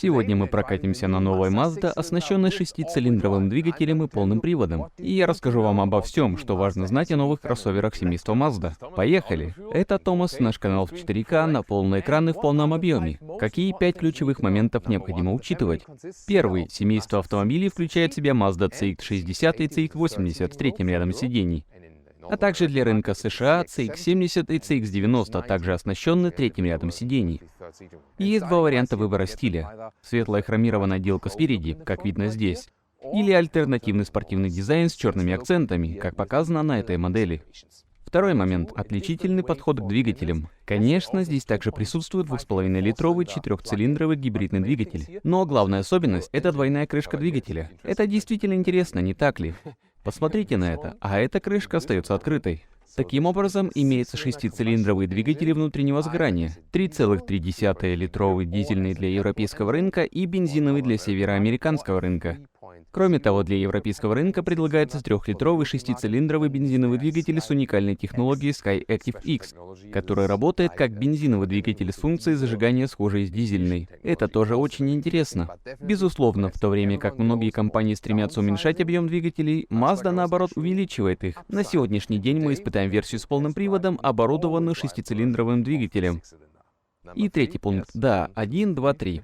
Сегодня мы прокатимся на новой Mazda, оснащенной 6-цилиндровым двигателем и полным приводом. И я расскажу вам обо всем, что важно знать о новых кроссоверах семейства Mazda. Поехали! Это Томас, наш канал в 4К на полный экран и в полном объеме. Какие 5 ключевых моментов необходимо учитывать? Первый. Семейство автомобилей включает в себя Mazda CX-60 и CX-80 с третьим рядом сидений, а также для рынка США CX-70 и CX-90, также оснащены третьим рядом сидений. Есть два варианта выбора стиля. Светлая хромированная отделка спереди, как видно здесь, или альтернативный спортивный дизайн с черными акцентами, как показано на этой модели. Второй момент — отличительный подход к двигателям. Конечно, здесь также присутствует 2,5-литровый 4-цилиндровый гибридный двигатель. Но главная особенность — это двойная крышка двигателя. Это действительно интересно, не так ли? Посмотрите на это, а эта крышка остается открытой. Таким образом, имеется 6-цилиндровые двигатели внутреннего сгорания, 3,3-литровый дизельный для европейского рынка и бензиновый для североамериканского рынка. Кроме того, для европейского рынка предлагается 3-литровый 6-цилиндровый бензиновый двигатель с уникальной технологией SkyActiv-X, который работает как бензиновый двигатель с функцией зажигания, схожей с дизельной. Это тоже очень интересно. Безусловно, в то время как многие компании стремятся уменьшать объем двигателей, Mazda, наоборот, увеличивает их. На сегодняшний день мы испытаем версию с полным приводом, оборудованную 6-цилиндровым двигателем. И третий пункт. Да, 1, 2, 3.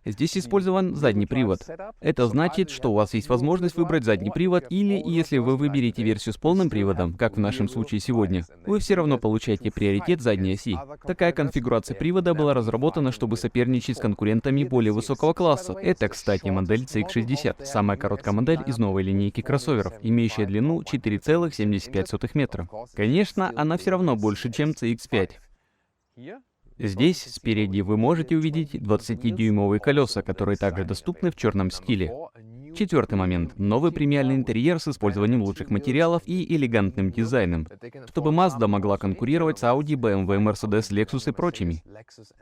Здесь использован задний привод. Это значит, что у вас есть возможность выбрать задний привод, или, если вы выберете версию с полным приводом, как в нашем случае сегодня, вы все равно получаете приоритет задней оси. Такая конфигурация привода была разработана, чтобы соперничать с конкурентами более высокого класса. Это, кстати, модель CX-60, самая короткая модель из новой линейки кроссоверов, имеющая длину 4,75 метра. Конечно, она все равно больше, чем CX-5. Здесь, спереди, вы можете увидеть 20-дюймовые колеса, которые также доступны в черном стиле. Четвертый момент. Новый премиальный интерьер с использованием лучших материалов и элегантным дизайном, чтобы Mazda могла конкурировать с Audi, BMW, Mercedes, Lexus и прочими.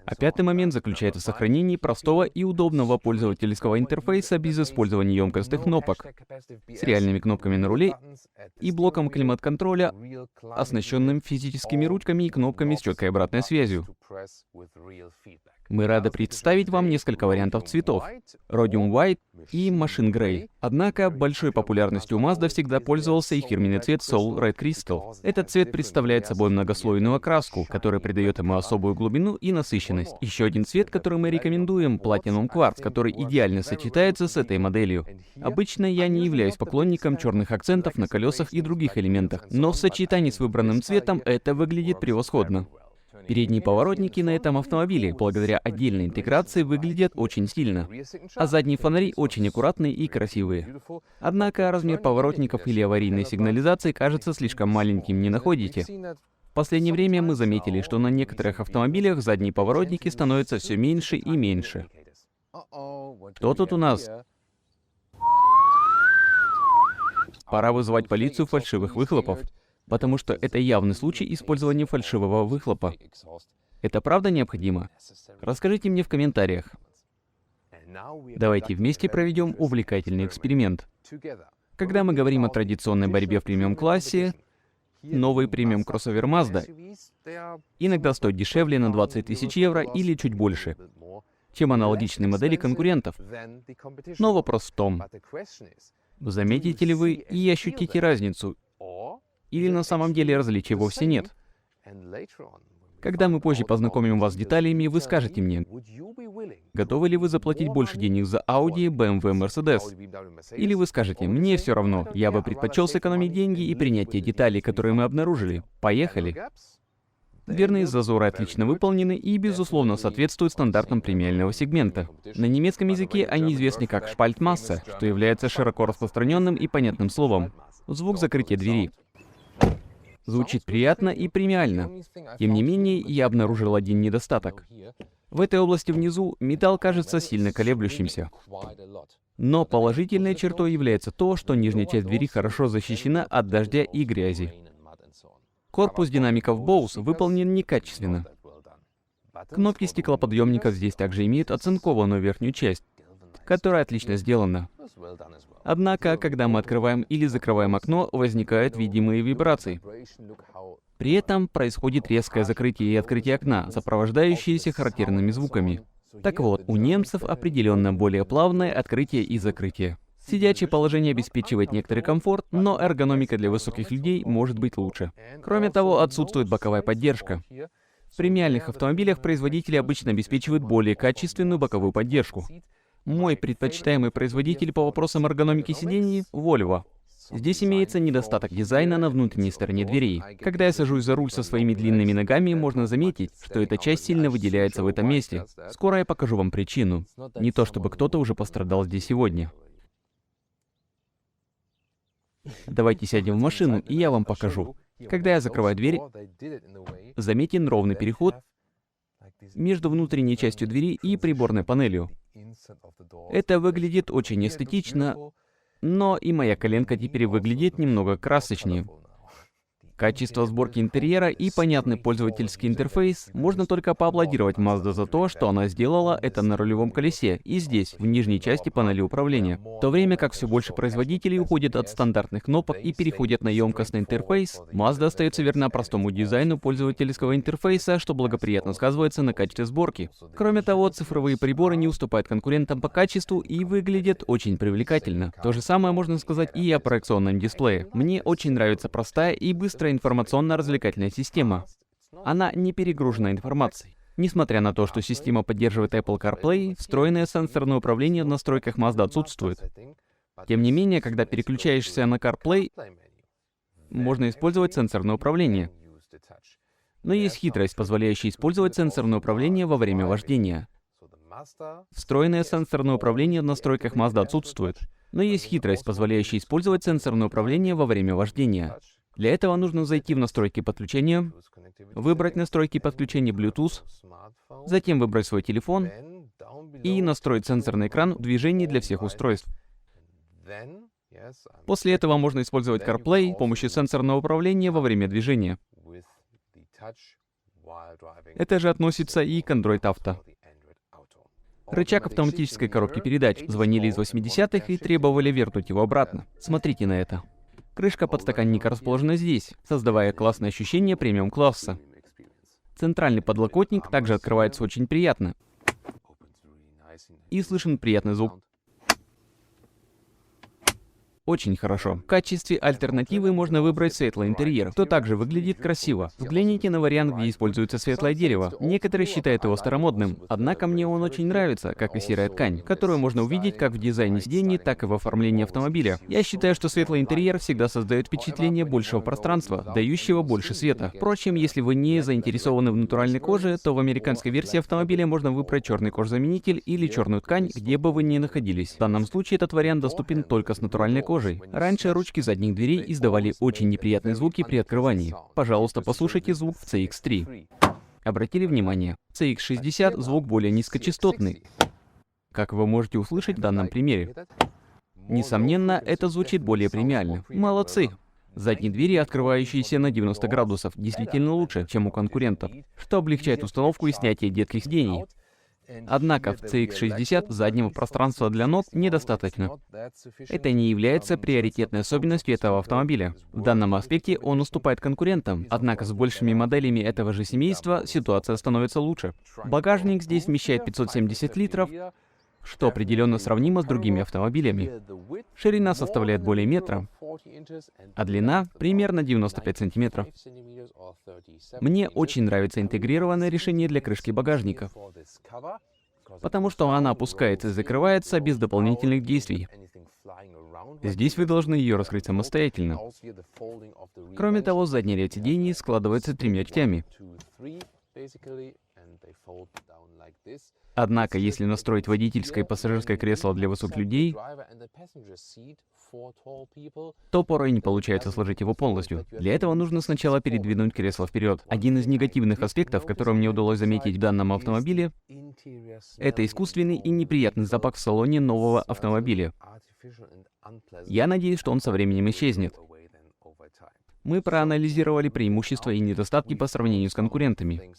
А пятый момент заключается в сохранении простого и удобного пользовательского интерфейса без использования емкостных кнопок, с реальными кнопками на руле и блоком климат-контроля, оснащенным физическими ручками и кнопками с четкой обратной связью. Мы рады представить вам несколько вариантов цветов — Rhodium White и Machine Grey. Однако, большой популярностью у Mazda всегда пользовался их фирменный цвет Soul Red Crystal. Этот цвет представляет собой многослойную окраску, которая придает ему особую глубину и насыщенность. Еще один цвет, который мы рекомендуем — Platinum Quartz, который идеально сочетается с этой моделью. Обычно я не являюсь поклонником черных акцентов на колесах и других элементах, но в сочетании с выбранным цветом это выглядит превосходно. Передние поворотники на этом автомобиле, благодаря отдельной интеграции, выглядят очень стильно, а задние фонари очень аккуратные и красивые. Однако размер поворотников или аварийной сигнализации кажется слишком маленьким, не находите? В последнее время мы заметили, что на некоторых автомобилях задние поворотники становятся все меньше и меньше. Что тут у нас? Пора вызывать полицию фальшивых выхлопов, потому что это явный случай использования фальшивого выхлопа. Это правда необходимо? Расскажите мне в комментариях. Давайте вместе проведем увлекательный эксперимент. Когда мы говорим о традиционной борьбе в премиум-классе, новый премиум-кроссовер Mazda иногда стоит дешевле на 20 тысяч евро или чуть больше, чем аналогичные модели конкурентов. Но вопрос в том, заметите ли вы и ощутите разницу, или на самом деле различий вовсе нет. Когда мы позже познакомим вас с деталями, вы скажете мне, готовы ли вы заплатить больше денег за Audi, BMW, Mercedes? Или вы скажете, мне все равно, я бы предпочел сэкономить деньги и принять те детали, которые мы обнаружили. Поехали! Дверные зазоры отлично выполнены и, безусловно, соответствуют стандартам премиального сегмента. На немецком языке они известны как Spaltmasse, что является широко распространенным и понятным словом. Звук закрытия двери. Звучит приятно и премиально. Тем не менее, я обнаружил один недостаток. В этой области внизу металл кажется сильно колеблющимся. Но положительной чертой является то, что нижняя часть двери хорошо защищена от дождя и грязи. Корпус динамиков Bose выполнен некачественно. Кнопки стеклоподъемников здесь также имеют оцинкованную верхнюю часть, которая отлично сделана. Однако, когда мы открываем или закрываем окно, возникают видимые вибрации. При этом происходит резкое закрытие и открытие окна, сопровождающиеся характерными звуками. Так вот, у немцев определенно более плавное открытие и закрытие. Сидячее положение обеспечивает некоторый комфорт, но эргономика для высоких людей может быть лучше. Кроме того, отсутствует боковая поддержка. В премиальных автомобилях производители обычно обеспечивают более качественную боковую поддержку. Мой предпочитаемый производитель по вопросам эргономики сидений — Volvo. Здесь имеется недостаток дизайна на внутренней стороне дверей. Когда я сажусь за руль со своими длинными ногами, можно заметить, что эта часть сильно выделяется в этом месте. Скоро я покажу вам причину. Не то чтобы кто-то уже пострадал здесь сегодня. Давайте сядем в машину, и я вам покажу. Когда я закрываю дверь, заметен ровный переход между внутренней частью двери и приборной панелью. Это выглядит очень эстетично, но и моя коленка теперь выглядит немного красочнее. Качество сборки интерьера и понятный пользовательский интерфейс можно только поаплодировать Mazda за то, что она сделала это на рулевом колесе и здесь, в нижней части панели управления. В то время как все больше производителей уходят от стандартных кнопок и переходят на емкостный интерфейс, Mazda остается верна простому дизайну пользовательского интерфейса, что благоприятно сказывается на качестве сборки. Кроме того, цифровые приборы не уступают конкурентам по качеству и выглядят очень привлекательно. То же самое можно сказать и о проекционном дисплее. Мне очень нравится простая и быстрая информационно-развлекательная система. Она не перегружена информацией. Несмотря на то, что система поддерживает Apple CarPlay, встроенное сенсорное управление в настройках Mazda отсутствует. Тем не менее, когда переключаешься на CarPlay, можно использовать сенсорное управление. Но есть хитрость, позволяющая использовать сенсорное управление во время вождения. Встроенное сенсорное управление в настройках Mazda отсутствует. Но есть хитрость, позволяющая использовать сенсорное управление во время вождения. Для этого нужно зайти в настройки подключения, выбрать настройки подключения Bluetooth, затем выбрать свой телефон и настроить сенсорный экран в движении для всех устройств. После этого можно использовать CarPlay с помощью сенсорного управления во время движения. Это же относится и к Android Auto. Рычаг автоматической коробки передач. Звонили из 80-х и требовали вернуть его обратно. Смотрите на это. Крышка подстаканника расположена здесь, создавая классное ощущение премиум-класса. Центральный подлокотник также открывается очень приятно. И слышен приятный звук. Очень хорошо. В качестве альтернативы можно выбрать светлый интерьер, что также выглядит красиво. Взгляните на вариант, где используется светлое дерево. Некоторые считают его старомодным, однако мне он очень нравится, как и серая ткань, которую можно увидеть как в дизайне сидений, так и в оформлении автомобиля. Я считаю, что светлый интерьер всегда создает впечатление большего пространства, дающего больше света. Впрочем, если вы не заинтересованы в натуральной коже, то в американской версии автомобиля можно выбрать черный кожзаменитель или черную ткань, где бы вы ни находились. В данном случае этот вариант доступен только с натуральной кожей. Раньше ручки задних дверей издавали очень неприятные звуки при открывании. Пожалуйста, послушайте звук в CX-3. Обратили внимание? В CX-60 звук более низкочастотный, как вы можете услышать в данном примере. Несомненно, это звучит более премиально. Молодцы! Задние двери, открывающиеся на 90 градусов, действительно лучше, чем у конкурентов, что облегчает установку и снятие детских сидений. Однако в CX-60 заднего пространства для ног недостаточно. Это не является приоритетной особенностью этого автомобиля. В данном аспекте он уступает конкурентам, однако с большими моделями этого же семейства ситуация становится лучше. Багажник здесь вмещает 570 литров, что определенно сравнимо с другими автомобилями. Ширина составляет более метра, а длина примерно 95 сантиметров. Мне очень нравится интегрированное решение для крышки багажника, потому что она опускается и закрывается без дополнительных действий. Здесь вы должны ее раскрыть самостоятельно. Кроме того, задний ряд сидений складывается тремя частями. Однако, если настроить водительское и пассажирское кресло для высоких людей, то порой не получается сложить его полностью. Для этого нужно сначала передвинуть кресло вперед. Один из негативных аспектов, который мне удалось заметить в данном автомобиле, это искусственный и неприятный запах в салоне нового автомобиля. Я надеюсь, что он со временем исчезнет. Мы проанализировали преимущества и недостатки по сравнению с конкурентами.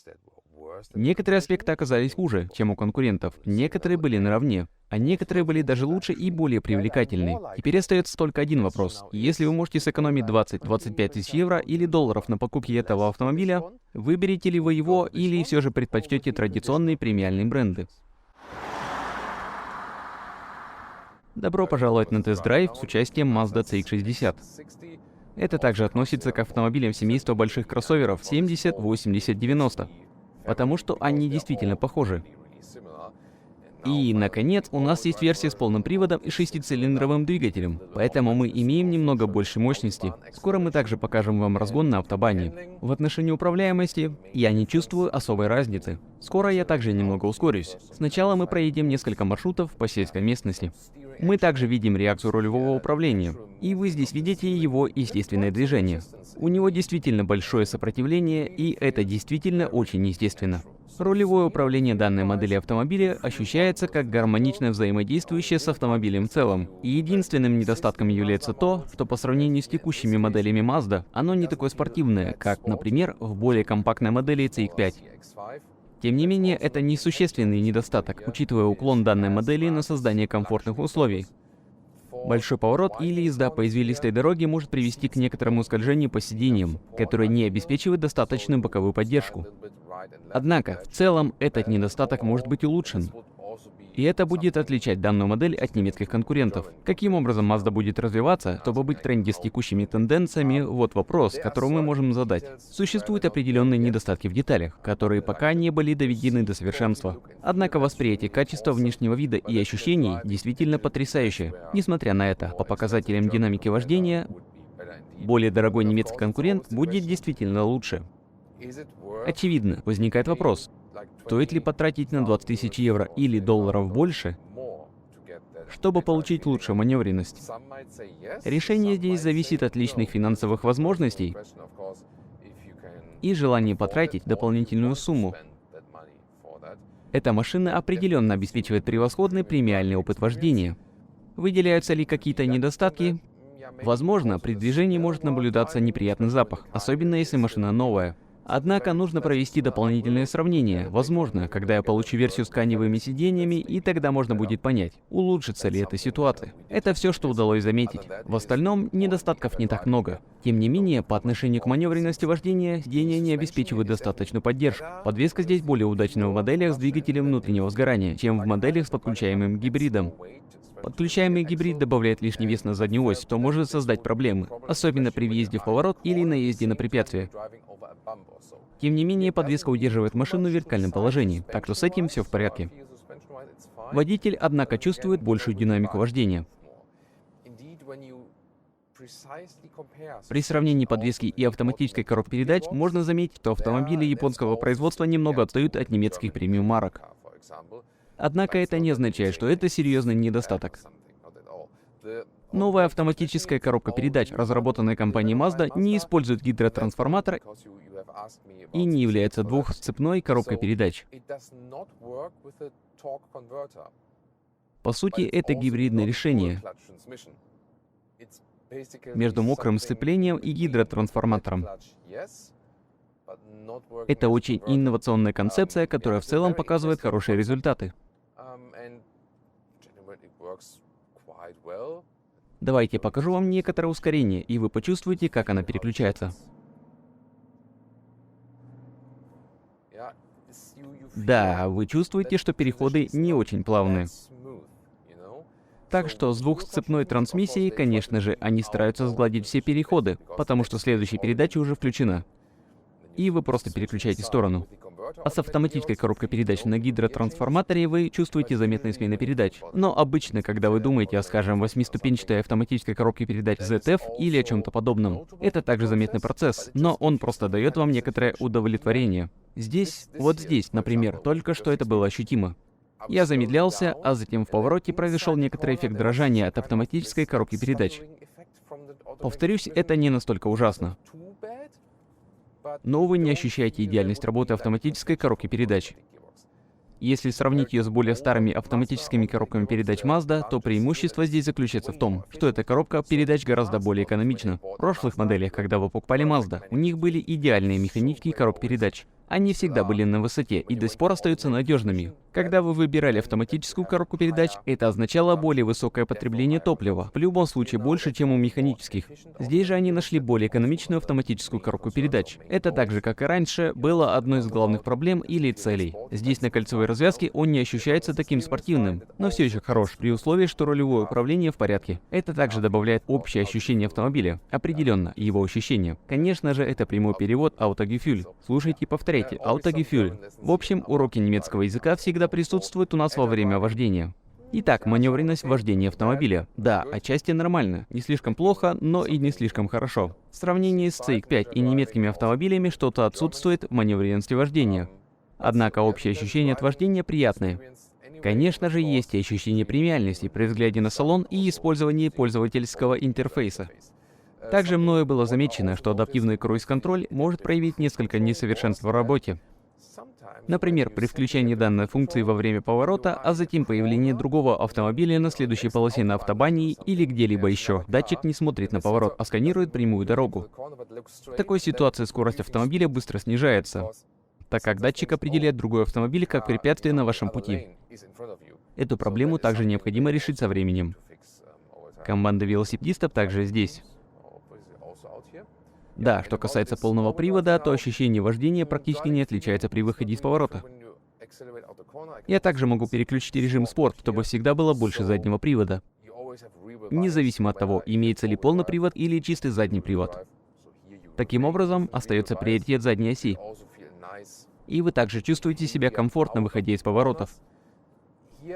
Некоторые аспекты оказались хуже, чем у конкурентов, некоторые были наравне, а некоторые были даже лучше и более привлекательны. Теперь остается только один вопрос. Если вы можете сэкономить 20-25 тысяч евро или долларов на покупке этого автомобиля, выберете ли вы его или все же предпочтете традиционные премиальные бренды? Добро пожаловать на тест-драйв с участием Mazda CX-60. Это также относится к автомобилям семейства больших кроссоверов 70, 80, 90, потому что они действительно похожи. И, наконец, у нас есть версия с полным приводом и 6-цилиндровым двигателем, поэтому мы имеем немного больше мощности. Скоро мы также покажем вам разгон на автобане. В отношении управляемости я не чувствую особой разницы. Скоро я также немного ускорюсь. Сначала мы проедем несколько маршрутов по сельской местности. Мы также видим реакцию рулевого управления, и вы здесь видите его естественное движение. У него действительно большое сопротивление, и это действительно очень естественно. Рулевое управление данной модели автомобиля ощущается как гармонично взаимодействующее с автомобилем в целом. И единственным недостатком является то, что по сравнению с текущими моделями Mazda, оно не такое спортивное, как, например, в более компактной модели CX-5. Тем не менее, это несущественный недостаток, учитывая уклон данной модели на создание комфортных условий. Большой поворот или езда по извилистой дороге может привести к некоторому скольжению по сиденьям, которое не обеспечивает достаточную боковую поддержку. Однако, в целом, этот недостаток может быть улучшен. И это будет отличать данную модель от немецких конкурентов. Каким образом Mazda будет развиваться, чтобы быть в тренде с текущими тенденциями, вот вопрос, который мы можем задать. Существуют определенные недостатки в деталях, которые пока не были доведены до совершенства. Однако восприятие качества внешнего вида и ощущений действительно потрясающее. Несмотря на это, по показателям динамики вождения, более дорогой немецкий конкурент будет действительно лучше. Очевидно, возникает вопрос, стоит ли потратить на 20 000 евро или долларов больше, чтобы получить лучшую маневренность? Решение здесь зависит от личных финансовых возможностей и желания потратить дополнительную сумму. Эта машина определенно обеспечивает превосходный премиальный опыт вождения. Выделяются ли какие-то недостатки? Возможно, при движении может наблюдаться неприятный запах, особенно если машина новая. Однако нужно провести дополнительное сравнение, возможно, когда я получу версию с тканевыми сиденьями, и тогда можно будет понять, улучшится ли эта ситуация. Это все, что удалось заметить. В остальном, недостатков не так много. Тем не менее, по отношению к маневренности вождения, сиденья не обеспечивают достаточную поддержку. Подвеска здесь более удачна в моделях с двигателем внутреннего сгорания, чем в моделях с подключаемым гибридом. Подключаемый гибрид добавляет лишний вес на заднюю ось, что может создать проблемы, особенно при въезде в поворот или наезде на препятствие. Тем не менее, подвеска удерживает машину в вертикальном положении, так что с этим все в порядке. Водитель, однако, чувствует большую динамику вождения. При сравнении подвески и автоматической коробки передач можно заметить, что автомобили японского производства немного отстают от немецких премиум-марок. Однако это не означает, что это серьезный недостаток. Новая автоматическая коробка передач, разработанная компанией Mazda, не использует гидротрансформатор и не является двухсцепной коробкой передач. По сути, это гибридное решение между мокрым сцеплением и гидротрансформатором. Это очень инновационная концепция, которая в целом показывает хорошие результаты. Давайте покажу вам некоторое ускорение, и вы почувствуете, как она переключается. Да, вы чувствуете, что переходы не очень плавные. Так что с двухсцепной трансмиссией, конечно же, они стараются сгладить все переходы, потому что следующая передача уже включена. И вы просто переключаете сторону. А с автоматической коробкой передач на гидротрансформаторе вы чувствуете заметные смены передач. Но обычно, когда вы думаете о, скажем, 8-ступенчатой автоматической коробке передач ZF или о чем-то подобном, это также заметный процесс, но он просто дает вам некоторое удовлетворение. Здесь, вот здесь, например, только что это было ощутимо. Я замедлялся, а затем в повороте произошел некоторый эффект дрожания от автоматической коробки передач. Повторюсь, это не настолько ужасно. Но вы не ощущаете идеальность работы автоматической коробки передач. Если сравнить ее с более старыми автоматическими коробками передач Mazda, то преимущество здесь заключается в том, что эта коробка передач гораздо более экономична. В прошлых моделях, когда вы покупали Mazda, у них были идеальные механические коробки передач. Они всегда были на высоте и до сих пор остаются надежными. Когда вы выбирали автоматическую коробку передач, это означало более высокое потребление топлива, в любом случае больше, чем у механических. Здесь же они нашли более экономичную автоматическую коробку передач. Это так же, как и раньше, было одной из главных проблем или целей. Здесь на кольцевой развязке он не ощущается таким спортивным, но все еще хорош, при условии, что рулевое управление в порядке. Это также добавляет общее ощущение автомобиля. Определенно, его ощущение. Конечно же, это прямой перевод «Autogefühl». Слушайте и повторяйте «Autogefühl». В общем, уроки немецкого языка всегда присутствуют у нас во время вождения. Итак, маневренность вождения автомобиля. Да, отчасти нормально. Не слишком плохо, но и не слишком хорошо. В сравнении с CX-5 и немецкими автомобилями что-то отсутствует в маневренности вождения. Однако общее ощущение от вождения приятное. Конечно же, есть и ощущение премиальности при взгляде на салон и использовании пользовательского интерфейса. Также мною было замечено, что адаптивный круиз-контроль может проявить несколько несовершенств в работе. Например, при включении данной функции во время поворота, а затем появлении другого автомобиля на следующей полосе на автобане или где-либо еще. Датчик не смотрит на поворот, а сканирует прямую дорогу. В такой ситуации скорость автомобиля быстро снижается, так как датчик определяет другой автомобиль как препятствие на вашем пути. Эту проблему также необходимо решить со временем. Команда велосипедистов также здесь. Да, что касается полного привода, то ощущение вождения практически не отличается при выходе из поворота. Я также могу переключить режим спорт, чтобы всегда было больше заднего привода. Независимо от того, имеется ли полный привод или чистый задний привод. Таким образом, остается приоритет задней оси. И вы также чувствуете себя комфортно, выходя из поворотов.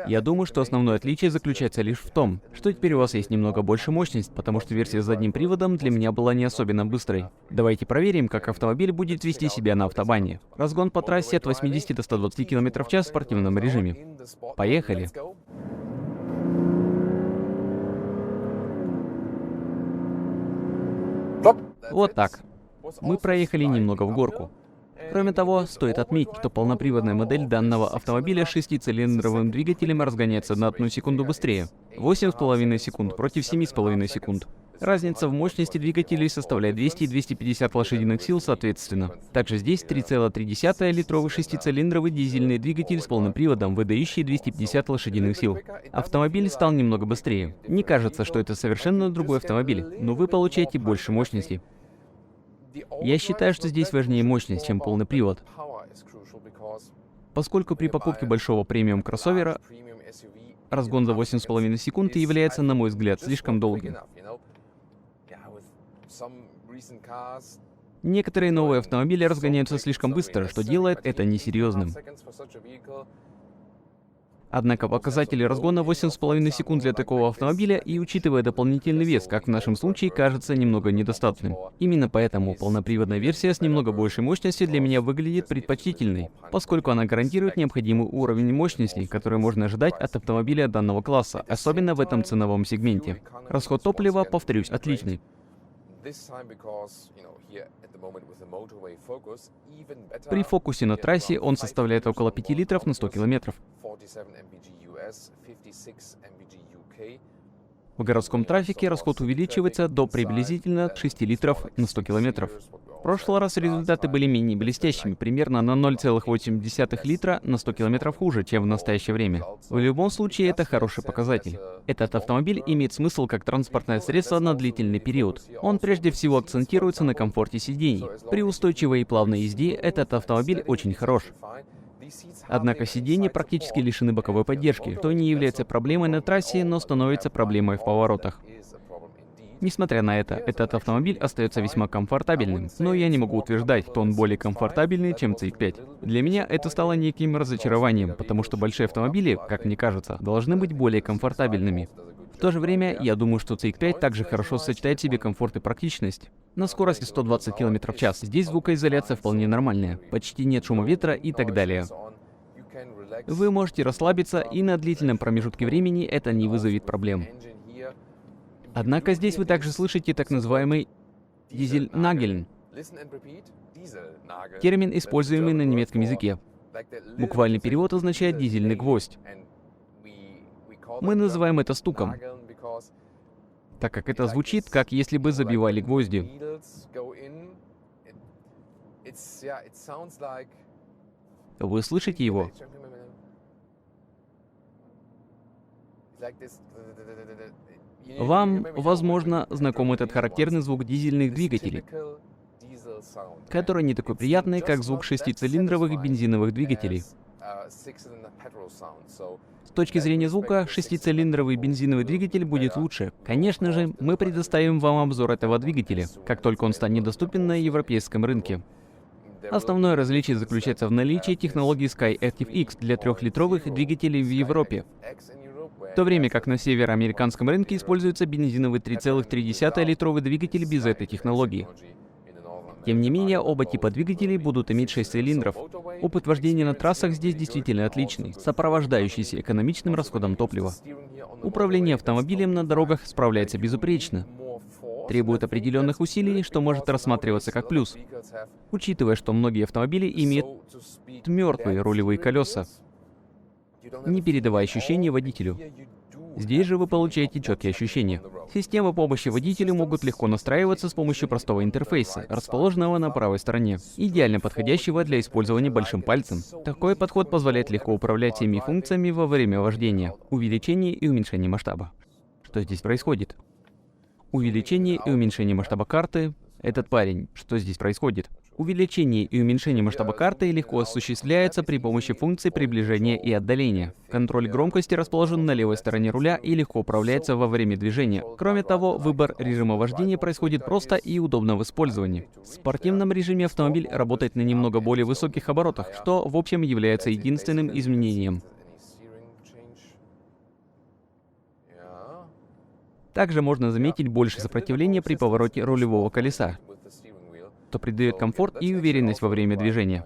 Я думаю, что основное отличие заключается лишь в том, что теперь у вас есть немного больше мощность, потому что версия с задним приводом для меня была не особенно быстрой. Давайте проверим, как автомобиль будет вести себя на автобане. Разгон по трассе от 80 до 120 км в час в спортивном режиме. Поехали! Вот так. Мы проехали немного в горку. Кроме того, стоит отметить, что полноприводная модель данного автомобиля с 6-цилиндровым двигателем разгоняется на 1 секунду быстрее. 8,5 секунд против 7,5 секунд. Разница в мощности двигателей составляет 200 и 250 лошадиных сил соответственно. Также здесь 3,3-литровый 6-цилиндровый дизельный двигатель с полным приводом, выдающий 250 лошадиных сил. Автомобиль стал немного быстрее. Не кажется, что это совершенно другой автомобиль, но вы получаете больше мощности. Я считаю, что здесь важнее мощность, чем полный привод. Поскольку при покупке большого премиум-кроссовера разгон за 8,5 секунд является, на мой взгляд, слишком долгим. Некоторые новые автомобили разгоняются слишком быстро, что делает это несерьезным. Однако показатели разгона 8,5 секунд для такого автомобиля и, учитывая дополнительный вес, как в нашем случае, кажется немного недостаточным. Именно поэтому полноприводная версия с немного большей мощностью для меня выглядит предпочтительной, поскольку она гарантирует необходимый уровень мощности, который можно ожидать от автомобиля данного класса, особенно в этом ценовом сегменте. Расход топлива, повторюсь, отличный. При фокусе на трассе он составляет около 5 литров на 100 километров. В городском трафике расход увеличивается до приблизительно 6 литров на 100 километров. В прошлый раз результаты были менее блестящими, примерно на 0,8 литра на 100 километров хуже, чем в настоящее время. В любом случае, это хороший показатель. Этот автомобиль имеет смысл как транспортное средство на длительный период. Он прежде всего акцентируется на комфорте сидений. При устойчивой и плавной езде этот автомобиль очень хорош. Однако сиденья практически лишены боковой поддержки, что не является проблемой на трассе, но становится проблемой в поворотах. Несмотря на это, этот автомобиль остается весьма комфортабельным, но я не могу утверждать, что он более комфортабельный, чем CX-5. Для меня это стало неким разочарованием, потому что большие автомобили, как мне кажется, должны быть более комфортабельными. В то же время, я думаю, что CX-5 также хорошо сочетает в себе комфорт и практичность. На скорости 120 км в час здесь звукоизоляция вполне нормальная, почти нет шума ветра и так далее. Вы можете расслабиться, и на длительном промежутке времени это не вызовет проблем. Однако здесь вы также слышите так называемый «дизель-нагельн» — термин, используемый на немецком языке. Буквальный перевод означает «дизельный гвоздь». Мы называем это стуком, так как это звучит, как если бы забивали гвозди. Вы слышите его? Вам, возможно, знаком этот характерный звук дизельных двигателей, который не такой приятный, как звук шестицилиндровых бензиновых двигателей. С точки зрения звука, шестицилиндровый бензиновый двигатель будет лучше. Конечно же, мы предоставим вам обзор этого двигателя, как только он станет доступен на европейском рынке. Основное различие заключается в наличии технологии SkyActiv X для 3-литровых двигателей в Европе, в то время как на североамериканском рынке используется бензиновый 3,3-литровый двигатель без этой технологии. Тем не менее, оба типа двигателей будут иметь 6 цилиндров. Опыт вождения на трассах здесь действительно отличный, сопровождающийся экономичным расходом топлива. Управление автомобилем на дорогах справляется безупречно. Требует определенных усилий, что может рассматриваться как плюс, учитывая, что многие автомобили имеют мертвые рулевые колеса, не передавая ощущения водителю. Здесь же вы получаете четкие ощущения. Системы помощи водителю могут легко настраиваться с помощью простого интерфейса, расположенного на правой стороне, идеально подходящего для использования большим пальцем. Такой подход позволяет легко управлять всеми функциями во время вождения, увеличение и уменьшение масштаба. Что здесь происходит? Увеличение и уменьшение масштаба карты. Этот парень. Что здесь происходит? Увеличение и уменьшение масштаба карты легко осуществляется при помощи функций приближения и отдаления. Контроль громкости расположен на левой стороне руля и легко управляется во время движения. Кроме того, выбор режима вождения происходит просто и удобно в использовании. В спортивном режиме автомобиль работает на немного более высоких оборотах, что, в общем, является единственным изменением. Также можно заметить больше сопротивления при повороте рулевого колеса, что придает комфорт и уверенность во время движения.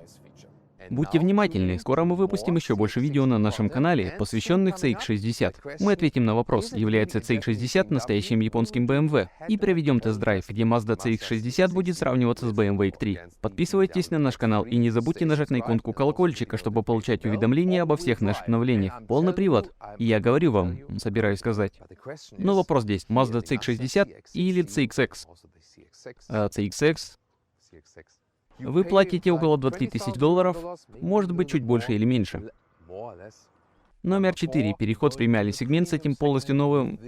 Будьте внимательны, скоро мы выпустим еще больше видео на нашем канале, посвященных CX-60. Мы ответим на вопрос, является CX-60 настоящим японским BMW, и проведем тест-драйв, где Mazda CX-60 будет сравниваться с BMW X3. Подписывайтесь на наш канал и не забудьте нажать на иконку колокольчика, чтобы получать уведомления обо всех наших обновлениях. Полный привод. И я говорю вам, собираюсь сказать. Но вопрос здесь, Mazda CX-60 или CX-X? CX-X. Вы платите около $20 000, может быть, чуть больше или меньше. Номер 4. Переход в премиальный сегмент с этим полностью новым